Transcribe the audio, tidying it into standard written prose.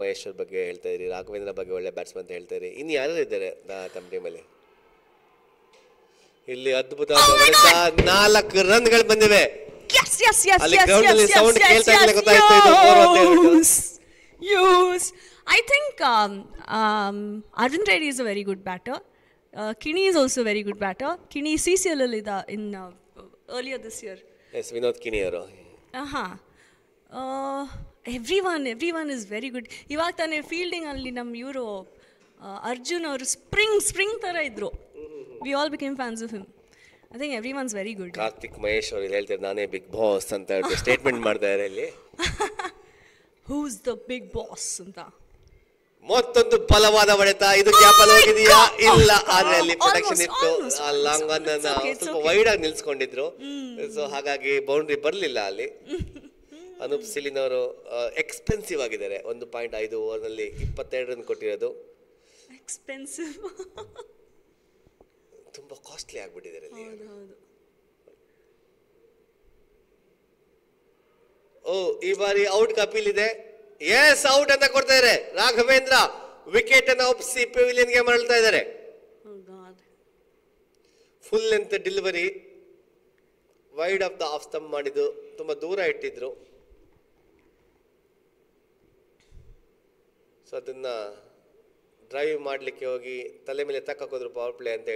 ಮಹೇಶ್ವರ್ ಬಗ್ಗೆ ಹೇಳ್ತಾ ಇದ್ರಿ, ರಾಘವೇಂದ್ರ ಬಗ್ಗೆ ಒಳ್ಳೆ ಬ್ಯಾಟ್ಸ್ಮನ್ ಅಂತ ಹೇಳ್ತಾ ಇದ್ರಿ. ಇನ್ನು ಯಾರು ಇದ್ದಾರೆ ತಮ್ಮ ಟೀಮಲ್ಲಿ? ಇಲ್ಲಿ ಅದ್ಭುತ 4 ರನ್ಗಳು ಬಂದಿವೆ. ಅಲ್ಲಿ ಗ್ರೌಂಡ್ ಅಲ್ಲಿ ಸೌಂಡ್ ಕೇಳ್ತಾ ಇರಲಿಲ್ಲ, ಗೊತ್ತಾಯ್ತು ಇದು 4 ಅಂತ ಹೇಳ್ಬಿಟ್ಟು. I think Arvind Reddy is a very good batter. Kini is also a very good batter. Kini CCL in earlier this year. Yes, Vinod Kini ಅವರು. Everyone is very good. ಇವಾಗ ತಾನೇ ಫೀಲ್ಡಿಂಗ್ ಅಲ್ಲಿ ನಮ್ಮ ಇವರು ಅರ್ಜುನ್ ಅವರು ಸ್ಪ್ರಿಂಗ್ ತರ ಇದ್ರು. We all became fans of him. I think everyone's very good. Karthik Mahesh ಅವರು ಹೇಳ್ತಾರೆ ನಾನೇ ಬಿಗ್ ಬಾಸ್ ಅಂತ ಸ್ಟೇಟ್ಮೆಂಟ್ ಮಾಡ್ತಾ ಇದ್ದಾರೆ ಇಲ್ಲಿ. Who's the big boss ಅಂತ. ಮತ್ತೊಂದು ಬಲವಾದ ಹೊಡೆತ, ಇದು ಕ್ಯಾಪಲ್ಲಿ ಹೋಗಿದೆಯಾ? ಇಲ್ಲ, ಆದ್ರೆ ಅಲ್ಲಿ ಪ್ರೊಟೆಕ್ಷನ್ ಇತ್ತು. ಆ ಲಾಂಗ್ ಅನ್ನ ಸ್ವಲ್ಪ ವೈಡ್ ಆಗಿ ನಿಲ್ಸ್ಕೊಂಡಿದ್ರು, ಸೊ ಹಾಗಾಗಿ ಬೌಂಡ್ರಿ ಬರಲಿಲ್ಲ ಅಲ್ಲಿ. ಅನೂಪ್ ಸಿಲಿನ್ ಅವರು ಎಕ್ಸ್ಪೆನ್ಸಿವ್ ಆಗಿದ್ದಾರೆ. 1.5 ಓವರ್ನಲ್ಲಿ 22 ರನ್ ಕೊಟ್ಟಿರೋದು. ಎಕ್ಸ್ಪೆನ್ಸಿವ್, ತುಂಬಾ ಕಾಸ್ಟ್ಲಿ ಆಗ್ಬಿಟ್ಟಿದ್ದಾರೆ ಅಲ್ಲಿ. ಓ, ಈ ಬಾರಿ ಔಟ್ ಕಪಿಲ್ ಇದೆ. ಎಸ್, ಔಟ್ ಅಂತ ಕೊಡ್ತಾ ಇದ್ದಾರೆ. ರಾಘವೇಂದ್ರ ವಿಕೆಟ್ ಅನ್ನು ಒಪ್ಪಿಸಿ ಪೆವಿಲಿಯನ್ ಗೆ ಮರಳ್ತಾ ಇದ್ದಾರೆ. Full length delivery, wide of the of stump ಮಾಡಿದ್ದು, ತುಂಬಾ ದೂರ ಇಟ್ಟಿದ್ರು. ಸೊ ಅದನ್ನ ಡ್ರೈವ್ ಮಾಡ್ಲಿಕ್ಕೆ ಹೋಗಿ ತಲೆ ಮೇಲೆ ತಕ್ಕೋದ್ರು ಪವರ್ ಪ್ಲೇ ಅಂತ ಹೇಳಿ.